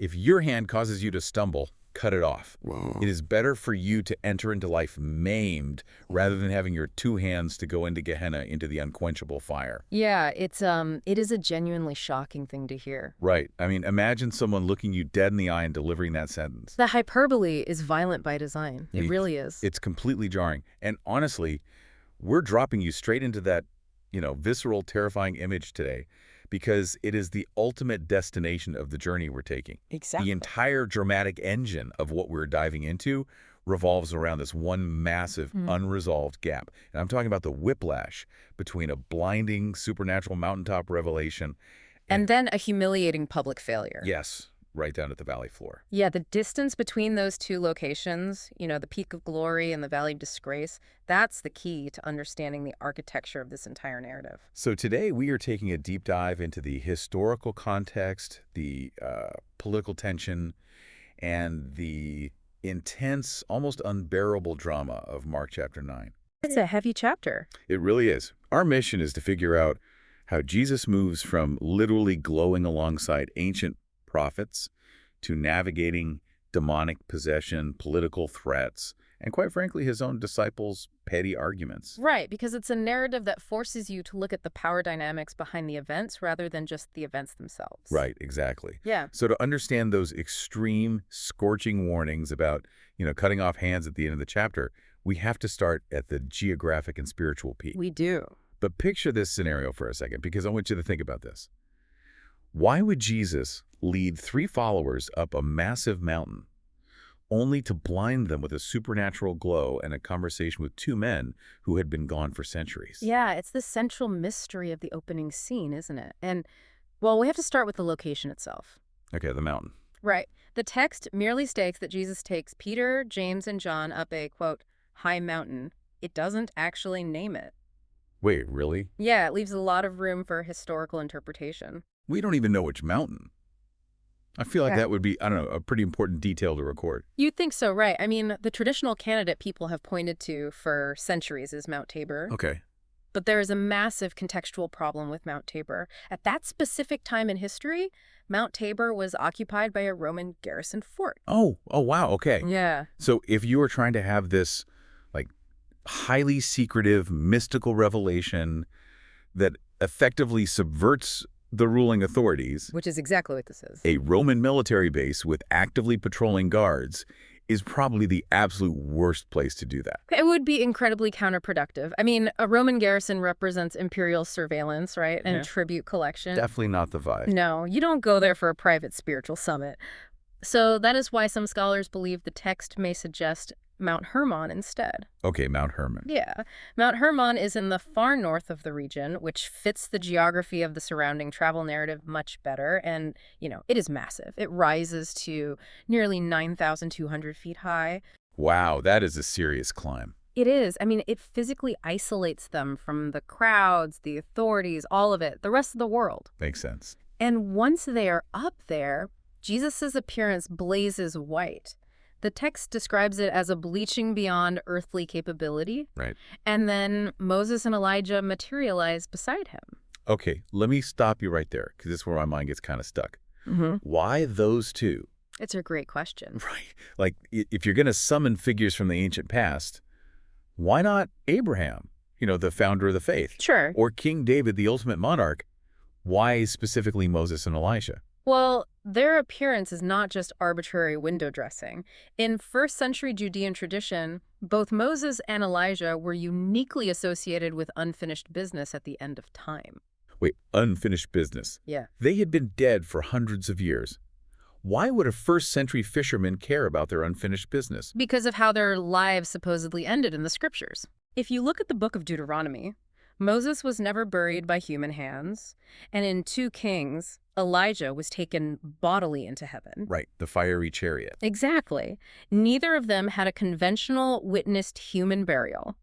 If your hand causes you to stumble, cut it off. Wow. It is better for you to enter into life maimed rather than having your two hands to go into Gehenna, into the unquenchable fire. Yeah, it is a genuinely shocking thing to hear. Right. I mean, imagine someone looking you dead in the eye and delivering that sentence. The hyperbole is violent by design. It really is. It's completely jarring. And honestly, we're dropping you straight into that, visceral, terrifying image today because it is the ultimate destination of the journey we're taking. Exactly. The entire dramatic engine of what we're diving into revolves around this one massive, unresolved gap. And I'm talking about the whiplash between a blinding, supernatural mountaintop revelation and then a humiliating public failure. Yes, right down at the valley floor. Yeah, the distance between those two locations, the peak of glory and the valley of disgrace, that's the key to understanding the architecture of this entire narrative. So today we are taking a deep dive into the historical context, the political tension, and the intense, almost unbearable drama of Mark chapter 9. It's a heavy chapter. It really is. Our mission is to figure out how Jesus moves from literally glowing alongside ancient prophets to navigating demonic possession, political threats, and quite frankly, his own disciples' petty arguments. Right, because it's a narrative that forces you to look at the power dynamics behind the events rather than just the events themselves. Right, exactly. Yeah. So to understand those extreme, scorching warnings about, cutting off hands at the end of the chapter, we have to start at the geographic and spiritual peak. We do. But picture this scenario for a second, because I want you to think about this. Why would Jesus lead 3 followers up a massive mountain only to blind them with a supernatural glow and a conversation with 2 men who had been gone for centuries? Yeah, it's the central mystery of the opening scene, isn't it? And, well, we have to start with the location itself. Okay, the mountain. Right. The text merely states that Jesus takes Peter, James, and John up a, quote, high mountain. It doesn't actually name it. Wait, really? Yeah, it leaves a lot of room for historical interpretation. We don't even know which mountain. I feel like Yeah. that would be, a pretty important detail to record. You'd think so, right? I mean, the traditional candidate people have pointed to for centuries is Mount Tabor. Okay. But there is a massive contextual problem with Mount Tabor. At that specific time in history, Mount Tabor was occupied by a Roman garrison fort. Oh, wow, okay. Yeah. So if you were trying to have this, highly secretive, mystical revelation that effectively subverts the ruling authorities, Which is exactly what this is. a Roman military base with actively patrolling guards is probably the absolute worst place to do that. It would be incredibly counterproductive. I mean, a Roman garrison represents imperial surveillance, right? And Yeah. tribute collection. Definitely not the vibe. No, you don't go there for a private spiritual summit. So that is why some scholars believe the text may suggest Mount Hermon instead. Okay, Mount Hermon. Yeah. Mount Hermon is in the far north of the region, which fits the geography of the surrounding travel narrative much better. And, it is massive. It rises to nearly 9,200 feet high. Wow, that is a serious climb. It is. I mean, it physically isolates them from the crowds, the authorities, all of it, the rest of the world. Makes sense. And once they are up there, Jesus' appearance blazes white. The text describes it as a bleaching beyond earthly capability. Right. And then Moses and Elijah materialize beside him. Okay, let me stop you right there, because this is where my mind gets kind of stuck. Why those 2? It's a great question. Right. If you're going to summon figures from the ancient past, why not Abraham, the founder of the faith? Sure. Or King David, the ultimate monarch? Why specifically Moses and Elijah? Well, their appearance is not just arbitrary window dressing. In first-century Judean tradition, both Moses and Elijah were uniquely associated with unfinished business at the end of time. Wait, unfinished business. Yeah. They had been dead for hundreds of years. Why would a first-century fisherman care about their unfinished business? Because of how their lives supposedly ended in the scriptures. If you look at the book of Deuteronomy, Moses was never buried by human hands, and in 2 Kings, Elijah was taken bodily into heaven. Right, the fiery chariot. Exactly. Neither of them had a conventional witnessed human burial.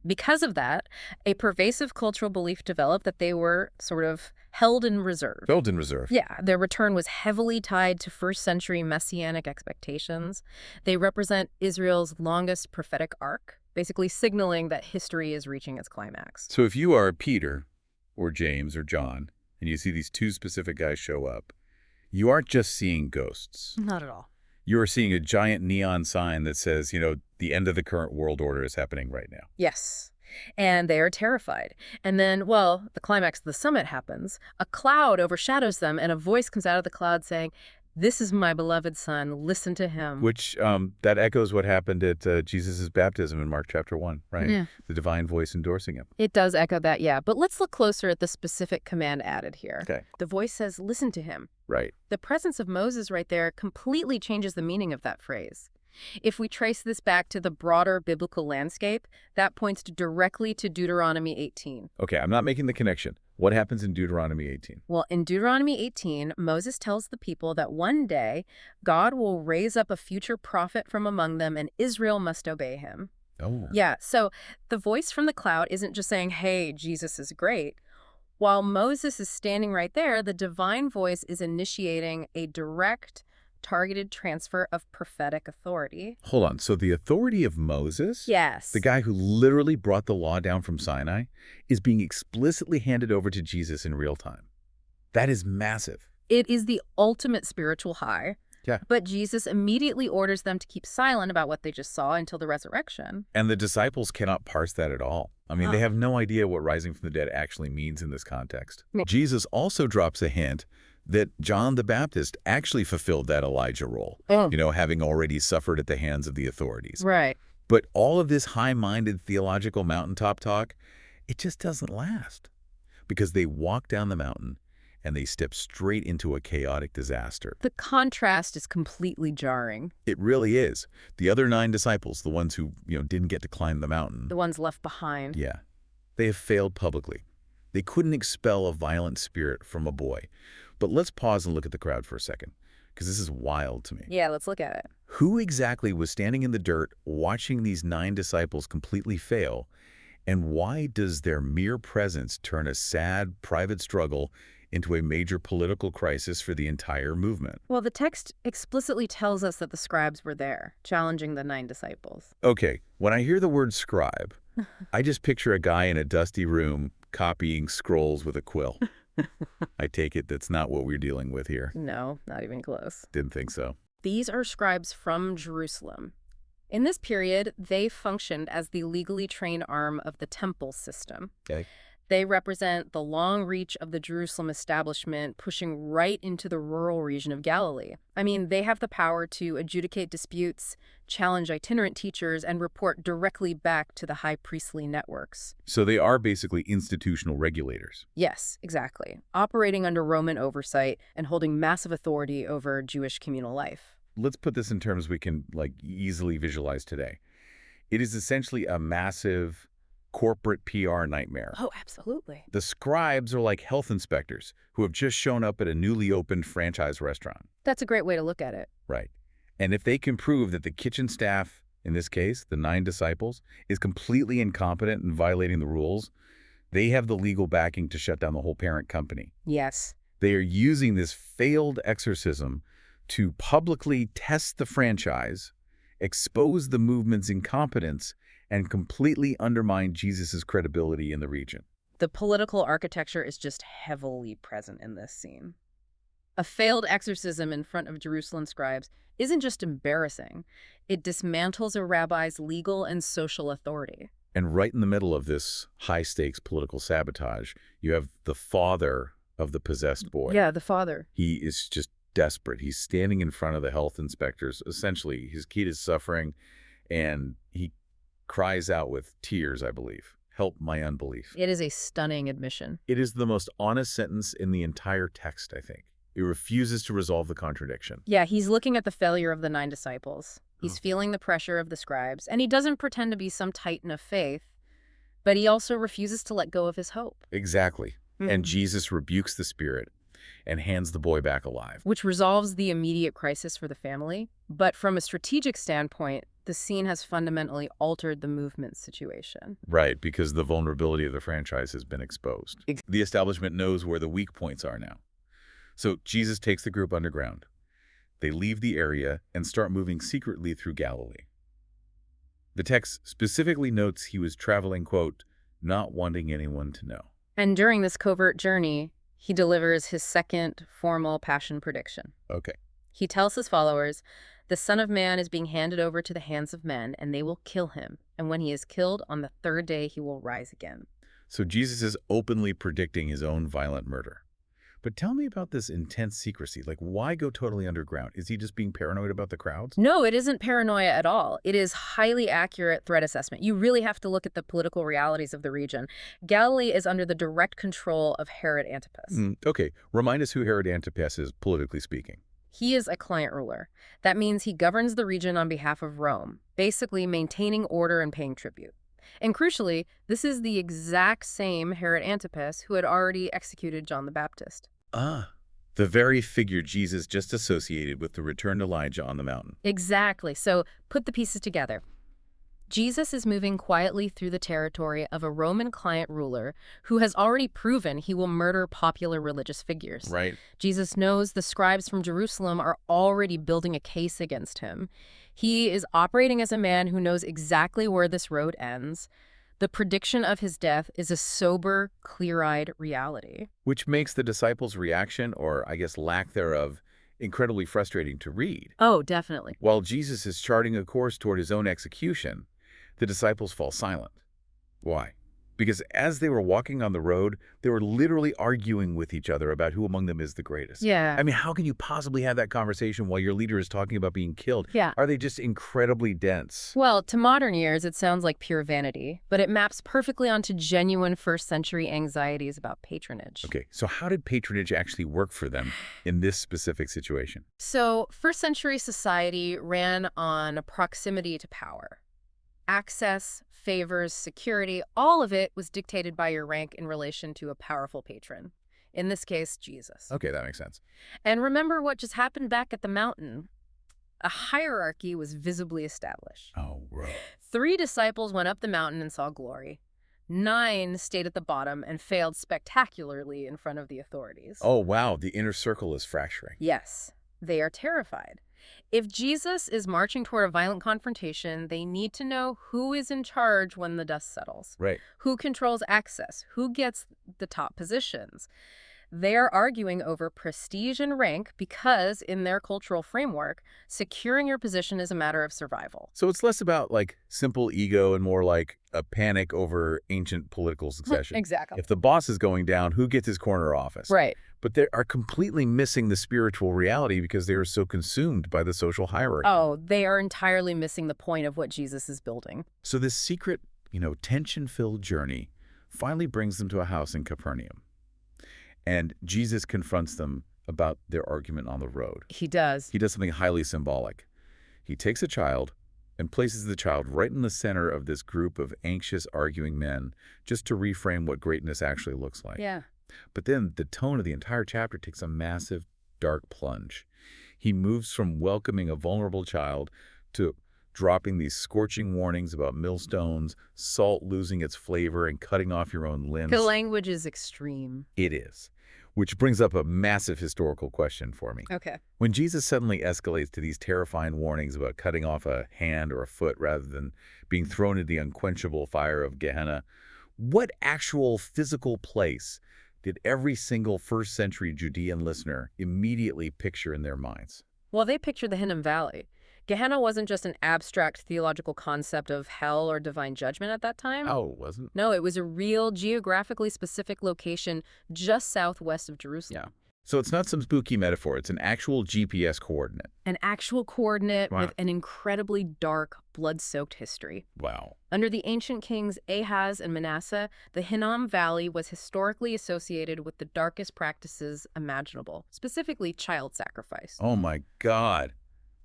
Because of that, a pervasive cultural belief developed that they were sort of held in reserve. Held in reserve. Yeah, their return was heavily tied to first-century messianic expectations. They represent Israel's longest prophetic arc, basically signaling that history is reaching its climax. So if you are Peter or James or John, and you see these 2 specific guys show up, You aren't just seeing ghosts. Not at all. You are seeing a giant neon sign that says, the end of the current world order is happening right now. Yes. And they are terrified. And then, well, the climax of the summit happens. A cloud overshadows them, and a voice comes out of the cloud saying, "This is my beloved son, listen to him." Which, that echoes what happened at Jesus' baptism in Mark chapter 1, right? Yeah. The divine voice endorsing him. It does echo that, yeah. But let's look closer at the specific command added here. Okay. The voice says, "Listen to him." Right. The presence of Moses right there completely changes the meaning of that phrase. If we trace this back to the broader biblical landscape, that points directly to Deuteronomy 18. Okay, I'm not making the connection. What happens in Deuteronomy 18? Well, in Deuteronomy 18, Moses tells the people that one day God will raise up a future prophet from among them and Israel must obey him. Oh. Yeah, so the voice from the cloud isn't just saying, "Hey, Jesus is great." While Moses is standing right there, the divine voice is initiating a direct, targeted transfer of prophetic authority. Hold on. So the authority of Moses, Yes. the guy who literally brought the law down from Sinai, is being explicitly handed over to Jesus in real time. That is massive. It is the ultimate spiritual high. Yeah. But Jesus immediately orders them to keep silent about what they just saw until the resurrection. And the disciples cannot parse that at all. I mean, they have no idea what rising from the dead actually means in this context. Yeah. Jesus also drops a hint that John the Baptist actually fulfilled that Elijah role, Oh. having already suffered at the hands of the authorities. Right. But all of this high-minded theological mountaintop talk, it just doesn't last. Because they walk down the mountain and they step straight into a chaotic disaster. The contrast is completely jarring. It really is. The other 9 disciples, the ones who, didn't get to climb the mountain. The ones left behind. Yeah. They have failed publicly. They couldn't expel a violent spirit from a boy. But let's pause and look at the crowd for a second, because this is wild to me. Yeah, let's look at it. Who exactly was standing in the dirt watching these 9 disciples completely fail, and why does their mere presence turn a sad, private struggle into a major political crisis for the entire movement? Well, the text explicitly tells us that the scribes were there, challenging the 9 disciples. Okay, when I hear the word scribe, I just picture a guy in a dusty room copying scrolls with a quill. I take it that's not what we're dealing with here. No, not even close. Didn't think so. These are scribes from Jerusalem. In this period, they functioned as the legally trained arm of the temple system. Okay. They represent the long reach of the Jerusalem establishment, pushing right into the rural region of Galilee. I mean, they have the power to adjudicate disputes, challenge itinerant teachers, and report directly back to the high priestly networks. So they are basically institutional regulators. Yes, exactly. Operating under Roman oversight and holding massive authority over Jewish communal life. Let's put this in terms we can easily visualize today. It is essentially a massive corporate PR nightmare. Oh, absolutely. The scribes are like health inspectors who have just shown up at a newly opened franchise restaurant. That's a great way to look at it. Right. And if they can prove that the kitchen staff, in this case, the 9 disciples, is completely incompetent and violating the rules, they have the legal backing to shut down the whole parent company. Yes. They are using this failed exorcism to publicly test the franchise, expose the movement's incompetence, and completely undermine Jesus' credibility in the region. The political architecture is just heavily present in this scene. A failed exorcism in front of Jerusalem scribes isn't just embarrassing. It dismantles a rabbi's legal and social authority. And right in the middle of this high-stakes political sabotage, you have the father of the possessed boy. Yeah, the father. He is just desperate. He's standing in front of the health inspectors. Essentially, his kid is suffering, and he cries out with tears, I believe, "Help my unbelief." It is a stunning admission. It is the most honest sentence in the entire text, I think. It refuses to resolve the contradiction. Yeah, he's looking at the failure of the 9 disciples. He's feeling the pressure of the scribes, and he doesn't pretend to be some titan of faith, but he also refuses to let go of his hope. Exactly. And Jesus rebukes the spirit and hands the boy back alive. Which resolves the immediate crisis for the family. But from a strategic standpoint, the scene has fundamentally altered the movement's situation. Right, because the vulnerability of the franchise has been exposed. The establishment knows where the weak points are now. So Jesus takes the group underground. They leave the area and start moving secretly through Galilee. The text specifically notes he was traveling, quote, not wanting anyone to know. And during this covert journey, He delivers his second formal passion prediction. Okay. He tells his followers, "The Son of Man is being handed over to the hands of men, and they will kill him. And when he is killed, on the third day he will rise again." So Jesus is openly predicting his own violent murder. But tell me about this intense secrecy. Like, why go totally underground? Is he just being paranoid about the crowds? No, it isn't paranoia at all. It is highly accurate threat assessment. You really have to look at the political realities of the region. Galilee is under the direct control of Herod Antipas. Okay, remind us who Herod Antipas is, politically speaking. He is a client ruler. That means he governs the region on behalf of Rome, basically maintaining order and paying tribute. And crucially, this is the exact same Herod Antipas who had already executed John the Baptist. Ah, the very figure Jesus just associated with the returned Elijah on the mountain. Exactly. So put the pieces together. Jesus is moving quietly through the territory of a Roman client ruler who has already proven he will murder popular religious figures. Right. Jesus knows the scribes from Jerusalem are already building a case against him. He is operating as a man who knows exactly where this road ends. The prediction of his death is a sober, clear-eyed reality. Which makes the disciples' reaction, or I guess lack thereof, incredibly frustrating to read. Oh, definitely. While Jesus is charting a course toward his own execution, the disciples fall silent. Why? Because as they were walking on the road, they were literally arguing with each other about who among them is the greatest. Yeah. I mean, how can you possibly have that conversation while your leader is talking about being killed? Yeah. Are they just incredibly dense? Well, to modern ears, it sounds like pure vanity, but it maps perfectly onto genuine first-century anxieties about patronage. Okay, so how did patronage actually work for them in this specific situation? So, first-century society ran on proximity to power. Access, favors, security, all of it was dictated by your rank in relation to a powerful patron. In this case, Jesus. Okay, that makes sense. And remember what just happened back at the mountain? A hierarchy was visibly established. Oh, bro. 3 disciples went up the mountain and saw glory. 9 stayed at the bottom and failed spectacularly in front of the authorities. Oh, wow, the inner circle is fracturing. Yes, they are terrified. If Jesus is marching toward a violent confrontation, they need to know who is in charge when the dust settles. Right. Who controls access? Who gets the top positions? They are arguing over prestige and rank because, in their cultural framework, securing your position is a matter of survival. So it's less about, like, simple ego and more like a panic over ancient political succession. Exactly. If the boss is going down, who gets his corner office? Right. But they are completely missing the spiritual reality because they are so consumed by the social hierarchy. Oh, they are entirely missing the point of what Jesus is building. So this secret, tension-filled journey finally brings them to a house in Capernaum. And Jesus confronts them about their argument on the road. He does. He does something highly symbolic. He takes a child and places the child right in the center of this group of anxious, arguing men, just to reframe what greatness actually looks like. Yeah. But then the tone of the entire chapter takes a massive, dark plunge. He moves from welcoming a vulnerable child to dropping these scorching warnings about millstones, salt losing its flavor, and cutting off your own limbs. The language is extreme. It is. Which brings up a massive historical question for me. Okay. When Jesus suddenly escalates to these terrifying warnings about cutting off a hand or a foot rather than being thrown into the unquenchable fire of Gehenna, what actual physical place did every single first-century Judean listener immediately picture in their minds? Well, they pictured the Hinnom Valley. Gehenna wasn't just an abstract theological concept of hell or divine judgment at that time. Oh, it wasn't? No, it was a real geographically specific location just southwest of Jerusalem. Yeah. So it's not some spooky metaphor. It's an actual GPS coordinate. An actual coordinate Wow. with an incredibly dark, blood-soaked history. Wow. Under the ancient kings Ahaz and Manasseh, the Hinnom Valley was historically associated with the darkest practices imaginable, specifically child sacrifice. Oh, my God.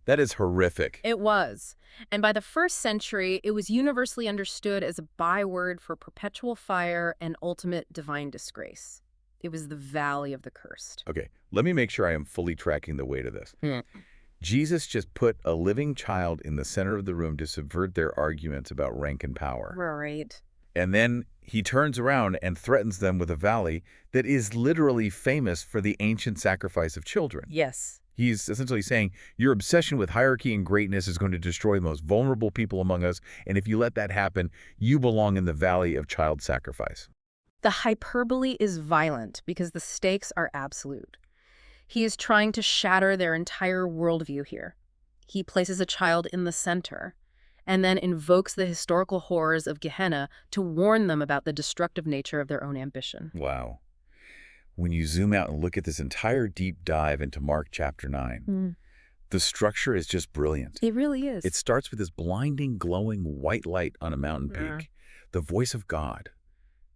That is horrific. It was. And by the 1st century, it was universally understood as a byword for perpetual fire and ultimate divine disgrace. It was the Valley of the Cursed. Okay, let me make sure I am fully tracking the weight of this. Hmm. Jesus just put a living child in the center of the room to subvert their arguments about rank and power. Right. And then he turns around and threatens them with a valley that is literally famous for the ancient sacrifice of children. Yes. He's essentially saying, your obsession with hierarchy and greatness is going to destroy the most vulnerable people among us, and if you let that happen, you belong in the valley of child sacrifice. The hyperbole is violent because the stakes are absolute. He is trying to shatter their entire worldview here. He places a child in the center and then invokes the historical horrors of Gehenna to warn them about the destructive nature of their own ambition. Wow. When you zoom out and look at this entire deep dive into Mark chapter 9, the structure is just brilliant. It really is. It starts with this blinding, glowing white light on a mountain peak, the voice of God,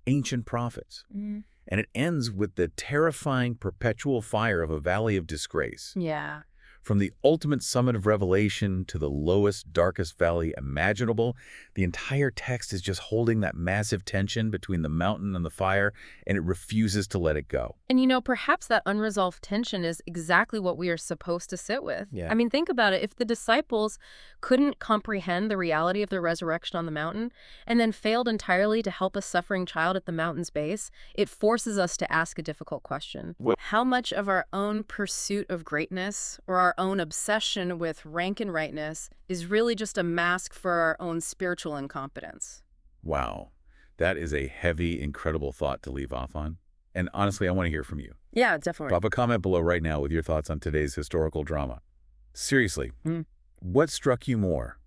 ancient prophets. And it ends with the terrifying perpetual fire of a valley of disgrace. Yeah. From the ultimate summit of revelation to the lowest, darkest valley imaginable, the entire text is just holding that massive tension between the mountain and the fire, and it refuses to let it go. And you know, perhaps that unresolved tension is exactly what we are supposed to sit with. Yeah. I mean, think about it. If the disciples couldn't comprehend the reality of the resurrection on the mountain and then failed entirely to help a suffering child at the mountain's base, it forces us to ask a difficult question. How much of our own pursuit of greatness or our own obsession with rank and rightness is really just a mask for our own spiritual incompetence? Wow. That is a heavy, incredible thought to leave off on. And honestly, I want to hear from you. Yeah, definitely. Drop a comment below right now with your thoughts on today's historical drama. Seriously, what struck you more?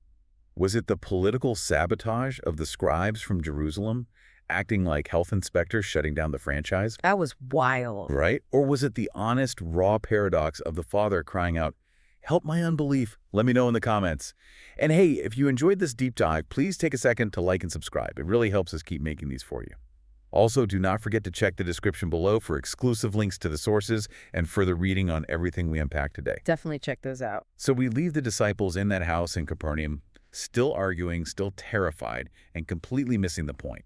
Was it the political sabotage of the scribes from Jerusalem, acting like health inspectors shutting down the franchise? That was wild. Right? Or was it the honest, raw paradox of the Father crying out, "Help my unbelief"? Let me know in the comments. And hey, if you enjoyed this deep dive, please take a second to like and subscribe. It really helps us keep making these for you. Also, do not forget to check the description below for exclusive links to the sources and further reading on everything we unpacked today. Definitely check those out. So we leave the disciples in that house in Capernaum, still arguing, still terrified, and completely missing the point.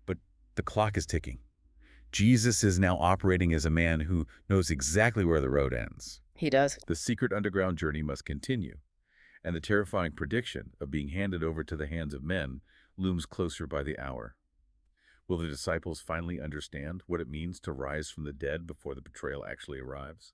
But the clock is ticking. Jesus is now operating as a man who knows exactly where the road ends. He does. The secret underground journey must continue, and the terrifying prediction of being handed over to the hands of men looms closer by the hour. Will the disciples finally understand what it means to rise from the dead before the betrayal actually arrives?